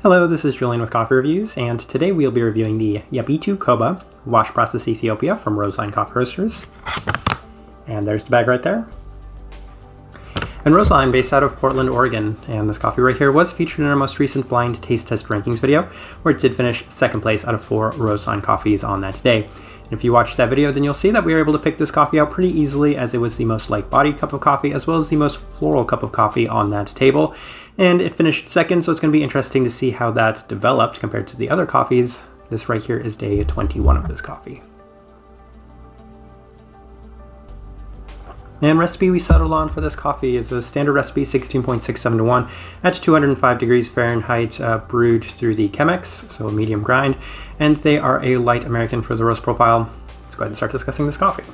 Hello, this is Julian with Coffee Reviews, and today we'll be reviewing the Yabitu Koba Wash Process Ethiopia from Roseline Coffee Roasters. And there's the bag right there. And Roseline, based out of Portland, Oregon, and this coffee right here was featured in our most recent blind taste test rankings video, where it did finish second place out of 4 Roseline coffees on that day. And if you watched that video, then you'll see that we were able to pick this coffee out pretty easily, as it was the most light-bodied cup of coffee, as well as the most floral cup of coffee on that table. And it finished second, so it's going to be interesting to see how that developed compared to the other coffees. This right here is day 21 of this coffee. And recipe we settled on for this coffee is a standard recipe, 16.67 to 1 at 205 degrees Fahrenheit, brewed through the Chemex, so a medium grind, and they are a light American for the roast profile. Let's go ahead and start discussing this coffee.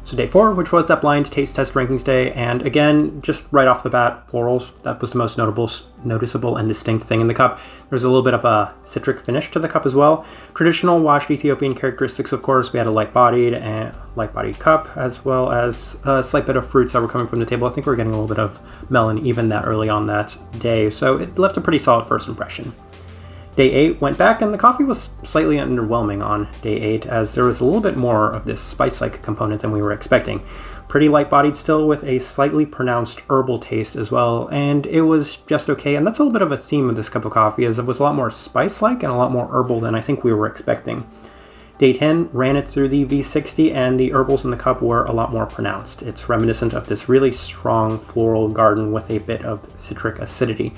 So day 4, which was that blind taste test rankings day, and again, just right off the bat, florals. That was the most noticeable and distinct thing in the cup. There's a little bit of a citric finish to the cup as well. Traditional washed Ethiopian characteristics, of course. We had a light-bodied cup, as well as a slight bit of fruits that were coming from the table. I think we were getting a little bit of melon even that early on that day, so it left a pretty solid first impression. Day 8 went back, and the coffee was slightly underwhelming on day 8, as there was a little bit more of this spice-like component than we were expecting. Pretty light-bodied still, with a slightly pronounced herbal taste as well, and it was just okay. And that's a little bit of a theme of this cup of coffee, as it was a lot more spice-like and a lot more herbal than I think we were expecting. Day 10 ran it through the V60, and the herbals in the cup were a lot more pronounced. It's reminiscent of this really strong floral garden with a bit of citric acidity.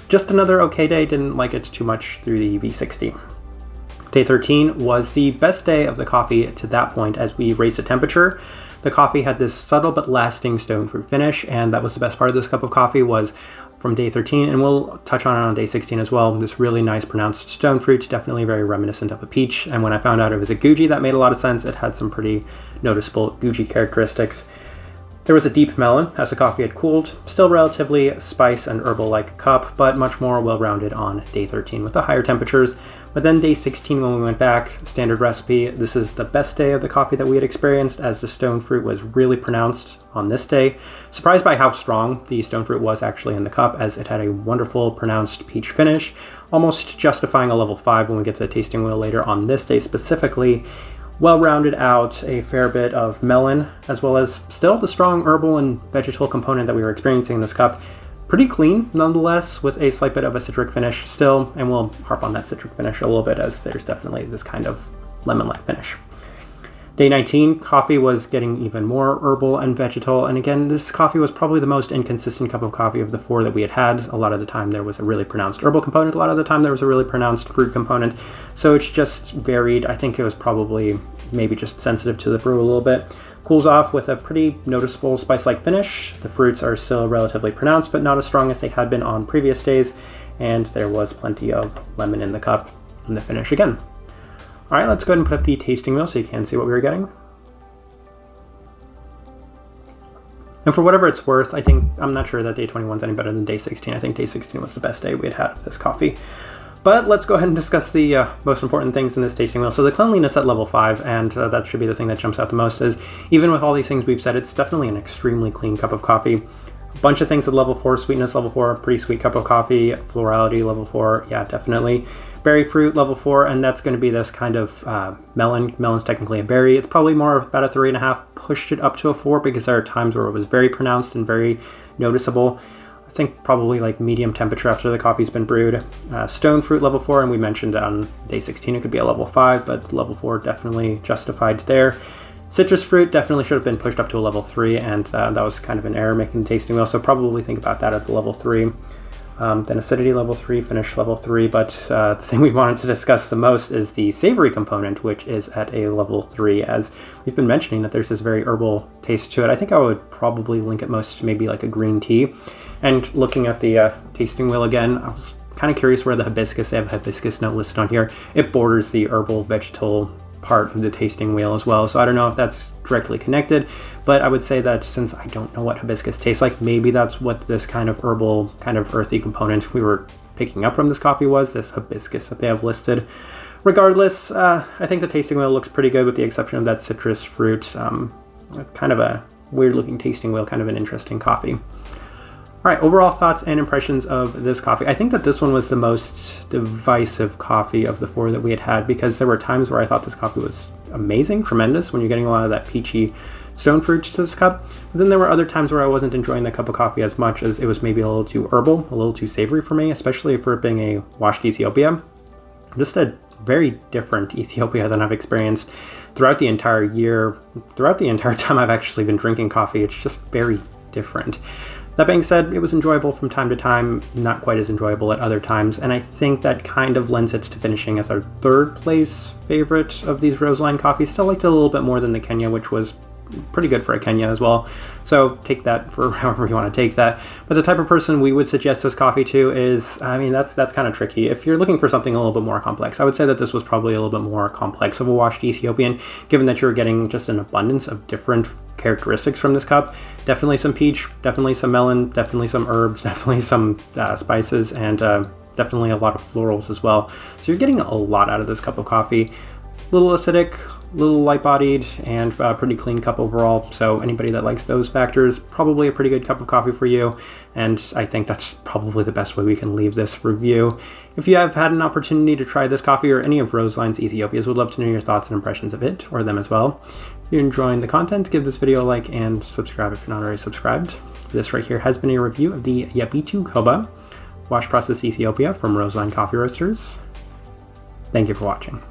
Just another okay day, didn't like it too much through the V60. Day 13 was the best day of the coffee to that point as we raised the temperature. The coffee had this subtle but lasting stone fruit finish, and that was the best part of this cup of coffee, was from day 13, and we'll touch on it on day 16 as well. This really nice pronounced stone fruit, definitely very reminiscent of a peach, and when I found out it was a Guji, that made a lot of sense. It had some pretty noticeable Guji characteristics. There was a deep melon as the coffee had cooled, still relatively spice and herbal-like cup, but much more well-rounded on day 13 with the higher temperatures. But then day 16, when we went back, standard recipe, this is the best day of the coffee that we had experienced, as the stone fruit was really pronounced on this day. Surprised by how strong the stone fruit was actually in the cup, as it had a wonderful pronounced peach finish, almost justifying a level 5 when we get to the tasting wheel later on this day specifically. Well rounded out, a fair bit of melon, as well as still the strong herbal and vegetal component that we were experiencing in this cup. Pretty clean, nonetheless, with a slight bit of a citric finish still, and we'll harp on that citric finish a little bit, as there's definitely this kind of lemon-like finish. Day 19, coffee was getting even more herbal and vegetal, and again, this coffee was probably the most inconsistent cup of coffee of the 4 that we had had. A lot of the time there was a really pronounced herbal component, a lot of the time there was a really pronounced fruit component, so it's just varied. I think it was probably maybe just sensitive to the brew a little bit. Cools off with a pretty noticeable spice-like finish. The fruits are still relatively pronounced, but not as strong as they had been on previous days, and there was plenty of lemon in the cup in the finish again. All right, let's go ahead and put up the tasting wheel so you can see what we were getting. And for whatever it's worth, I'm not sure that day 21 is any better than day 16. I think day 16 was the best day we had had of this coffee. But let's go ahead and discuss the most important things in this tasting wheel. So the cleanliness at level 5, and that should be the thing that jumps out the most, is even with all these things we've said, it's definitely an extremely clean cup of coffee. A bunch of things at level 4, sweetness level 4, pretty sweet cup of coffee, florality level 4, yeah, definitely. Berry fruit level 4, and that's going to be this kind of melon. Melon's technically a berry. It's probably more about a 3.5, pushed it up to a 4 because there are times where it was very pronounced and very noticeable. I think probably like medium temperature after the coffee's been brewed. Stone fruit level 4, and we mentioned on day 16 it could be a level 5, but level 4 definitely justified there. Citrus fruit definitely should have been pushed up to a level 3, and that was kind of an error making the tasting wheel, so probably think about that at the level 3. Then acidity level 3, finish level 3, but the thing we wanted to discuss the most is the savory component, which is at a level 3, as we've been mentioning that there's this very herbal taste to it. I think I would probably link it most to maybe like a green tea. And looking at the tasting wheel again, I was kind of curious where the hibiscus, they have a hibiscus note listed on here. It borders the herbal vegetal part of the tasting wheel as well, so I don't know if that's directly connected, but I would say that since I don't know what hibiscus tastes like, maybe that's what this kind of herbal, kind of earthy component we were picking up from this coffee was, this hibiscus that they have listed. Regardless, I think the tasting wheel looks pretty good with the exception of that citrus fruit. Kind of a weird looking tasting wheel, kind of an interesting coffee. All right, overall thoughts and impressions of this coffee. I think that this one was the most divisive coffee of the 4 that we had because there were times where I thought this coffee was amazing, tremendous, when you're getting a lot of that peachy stone fruit to this cup. But then there were other times where I wasn't enjoying the cup of coffee as much, as it was maybe a little too herbal, a little too savory for me, especially for it being a washed Ethiopia. Just a very different Ethiopia than I've experienced throughout the entire year, throughout the entire time I've actually been drinking coffee. It's just very different. That being said, it was enjoyable from time to time, not quite as enjoyable at other times, and I think that kind of lends it to finishing as our 3rd place favorite of these Roseline coffees. Still liked it a little bit more than the Kenya, which was pretty good for a Kenya as well. So take that for however you want to take that. But the type of person we would suggest this coffee to is, I mean, that's kind of tricky. If you're looking for something a little bit more complex, I would say that this was probably a little bit more complex of a washed Ethiopian, given that you're getting just an abundance of different characteristics from this cup. Definitely some peach, definitely some melon, definitely some herbs, definitely some spices, and definitely a lot of florals as well. So you're getting a lot out of this cup of coffee. Little acidic, little light-bodied, and pretty clean cup overall. So anybody that likes those factors, probably a pretty good cup of coffee for you. And I think that's probably the best way we can leave this review. If you have had an opportunity to try this coffee or any of Roseline's Ethiopias, would love to know your thoughts and impressions of it, or them as well. If you're enjoying the content, give this video a like and subscribe if you're not already subscribed. This right here has been a review of the Yabitu Koba Wash Process Ethiopia from Roseline Coffee Roasters. Thank you for watching.